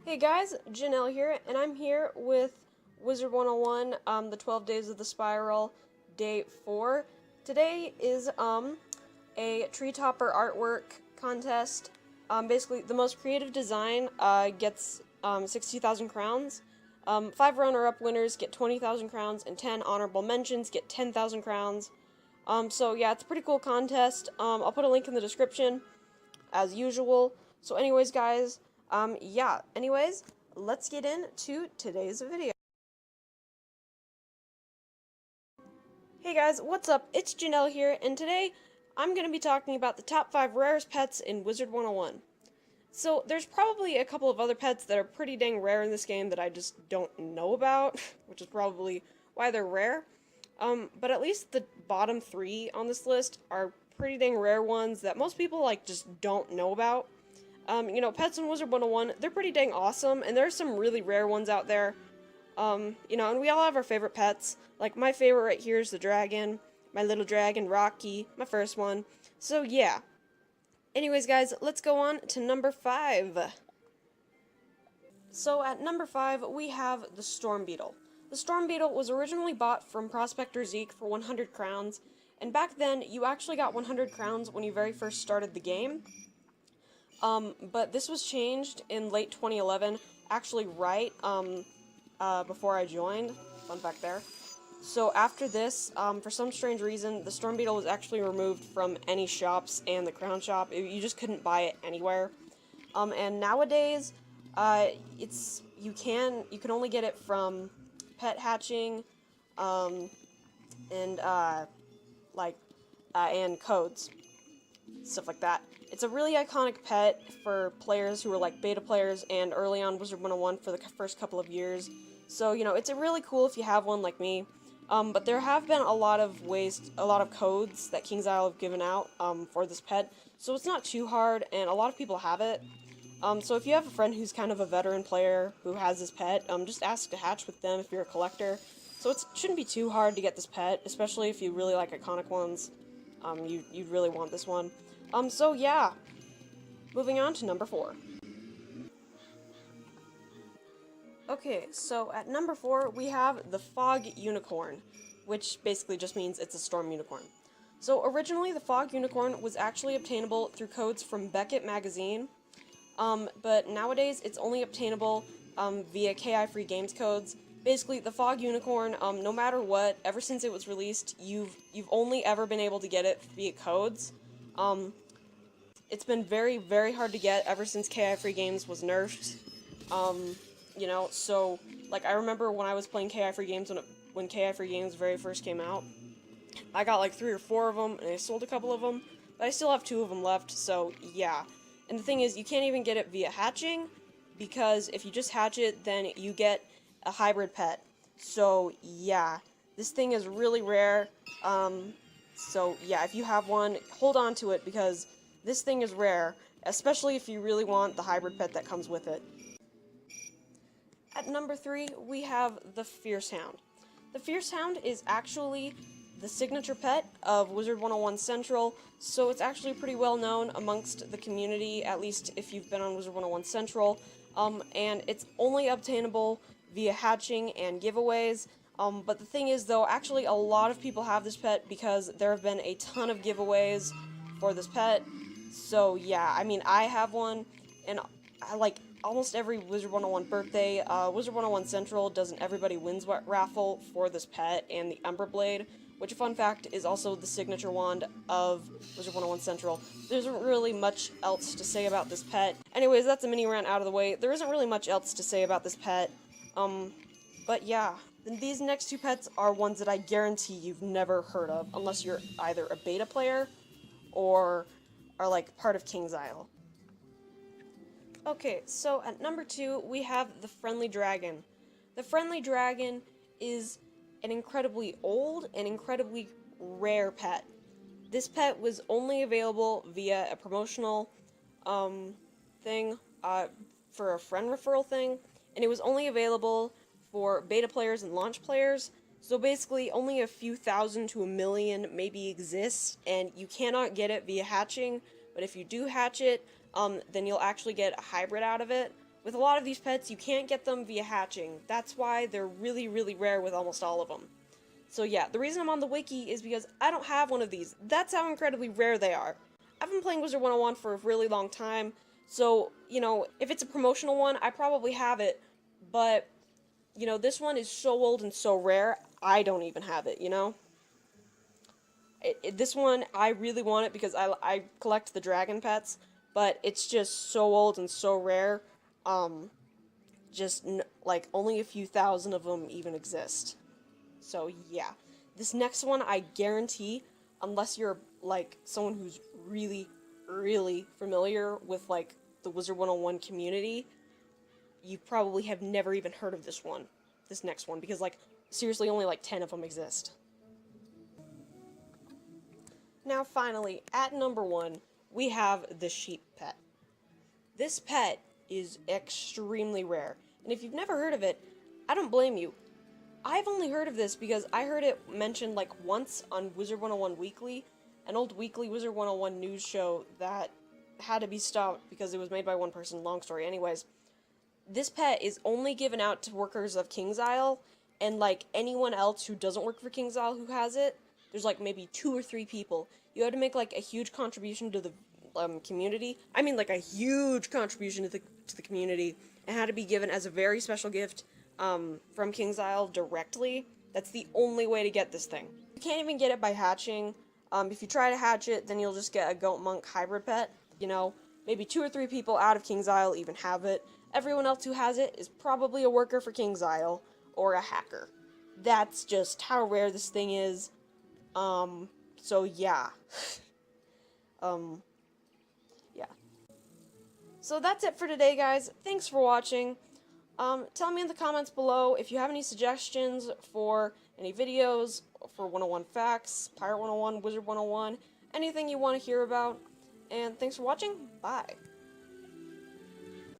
Hey guys, Janelle here, and I'm here with Wizard101, the 12 Days of the Spiral, Day 4. Today is a tree topper artwork contest. Basically, the most creative design gets 60,000 crowns. 5 runner-up winners get 20,000 crowns, and 10 honorable mentions get 10,000 crowns. So yeah, it's a pretty cool contest. I'll put a link in the description, as usual. So anyways, guys, anyways, let's get into today's video. Hey guys, what's up? It's Janelle here, and today I'm going to be talking about the top 5 rarest pets in Wizard101. So there's probably a couple of other pets that are pretty dang rare in this game that I just don't know about, which is probably why they're rare. But at least the bottom 3 on this list are pretty dang rare ones that most people just don't know about. Pets in Wizard101, they're pretty dang awesome, and there's some really rare ones out there. And we all have our favorite pets. Like, my favorite right here is the dragon, my little dragon, Rocky, my first one. So, yeah. Anyways, guys, let's go on to number 5. So, at number 5, we have the Storm Beetle. The Storm Beetle was originally bought from Prospector Zeke for 100 crowns, and back then, you actually got 100 crowns when you very first started the game. But this was changed in late 2011, actually right before I joined. Fun fact there. So after this, for some strange reason, the Storm Beetle was actually removed from any shops and the Crown Shop. You just couldn't buy it anywhere. And nowadays, you can only get it from pet hatching, and codes, stuff like that. It's a really iconic pet for players who are beta players and early on Wizard101 for the first couple of years. So, it's really cool if you have one like me. But there have been a lot of codes that KingsIsle have given out for this pet. So it's not too hard, and a lot of people have it. So if you have a friend who's kind of a veteran player who has this pet, just ask to hatch with them if you're a collector. So it shouldn't be too hard to get this pet, especially if you really like iconic ones. You'd really want this one. So yeah, moving on to number 4. Okay, so at number 4, we have the Fog Unicorn, which basically just means it's a storm unicorn. So originally, the Fog Unicorn was actually obtainable through codes from Beckett magazine, but nowadays it's only obtainable via KI Free Games codes. Basically, the Fog Unicorn, no matter what, ever since it was released, you've only ever been able to get it via codes. It's been very, very hard to get ever since KI Free Games was nerfed. So, I remember when I was playing KI Free Games when KI Free Games very first came out, I got 3 or 4 of them, and I sold a couple of them, but I still have 2 of them left, so yeah. And the thing is, you can't even get it via hatching, because if you just hatch it, then you get a hybrid pet. So, yeah, this thing is really rare. So, yeah, if you have one, hold on to it, because this thing is rare, especially if you really want the hybrid pet that comes with it. At number 3, we have the Fierce Hound. The Fierce Hound is actually the signature pet of Wizard101 Central, so it's actually pretty well known amongst the community, at least if you've been on Wizard101 Central, and it's only obtainable via hatching and giveaways. But the thing is, though, actually a lot of people have this pet because there have been a ton of giveaways for this pet. So yeah, I mean, I have one, and I almost every Wizard101 birthday, Wizard101 Central does an Everybody Wins raffle for this pet and the Ember Blade, which, fun fact, is also the signature wand of Wizard101 Central. There isn't really much else to say about this pet. Anyways, that's a mini rant out of the way. There isn't really much else to say about this pet. But yeah, these next 2 pets are ones that I guarantee you've never heard of, unless you're either a beta player or are part of KingsIsle. Okay, so at number 2, we have the Friendly Dragon. The Friendly Dragon is an incredibly old and incredibly rare pet. This pet was only available via a promotional thing, for a friend referral thing, and it was only available for beta players and launch players. So basically, only a few thousand to a million maybe exists, and you cannot get it via hatching, but if you do hatch it, then you'll actually get a hybrid out of it. with a lot of these pets, you can't get them via hatching. That's why they're really, really rare with almost all of them. So yeah, the reason I'm on the wiki is because I don't have one of these. That's how incredibly rare they are. I've been playing Wizard101 for a really long time, so, you know, if it's a promotional one, I probably have it, but, you know, this one is so old and so rare, I don't even have it, you know? This one, I really want it because I collect the dragon pets, but it's just so old and so rare, like, only a few thousand of them even exist. So, yeah. This next one, I guarantee, unless you're, like, someone who's really, really familiar with, like, the Wizard101 community, you probably have never even heard of this one. This next one, because, like, seriously, only, like, 10 of them exist. Now, finally, at number 1, we have the sheep pet. This pet is extremely rare, and if you've never heard of it, I don't blame you. I've only heard of this because I heard it mentioned like once on Wizard101 Weekly, an old weekly Wizard101 news show that had to be stopped because it was made by one person, long story. Anyways, this pet is only given out to workers of King's Isle, and like anyone else who doesn't work for King's Isle who has it, there's like maybe 2 or 3 people. You had to make like a huge contribution to the community. I mean like a huge contribution to the community, and had to be given as a very special gift from King's Isle directly. That's the only way to get this thing. You can't even get it by hatching. If you try to hatch it, then you'll just get a goat monk hybrid pet. You know, maybe 2 or 3 people out of King's Isle even have it. Everyone else who has it is probably a worker for King's Isle or a hacker. That's just how rare this thing is. So yeah. Yeah. So that's it for today, guys. Thanks for watching. Tell me in the comments below if you have any suggestions for any videos, for 101 Facts, Pirate 101, Wizard 101, anything you want to hear about. And thanks for watching. Bye.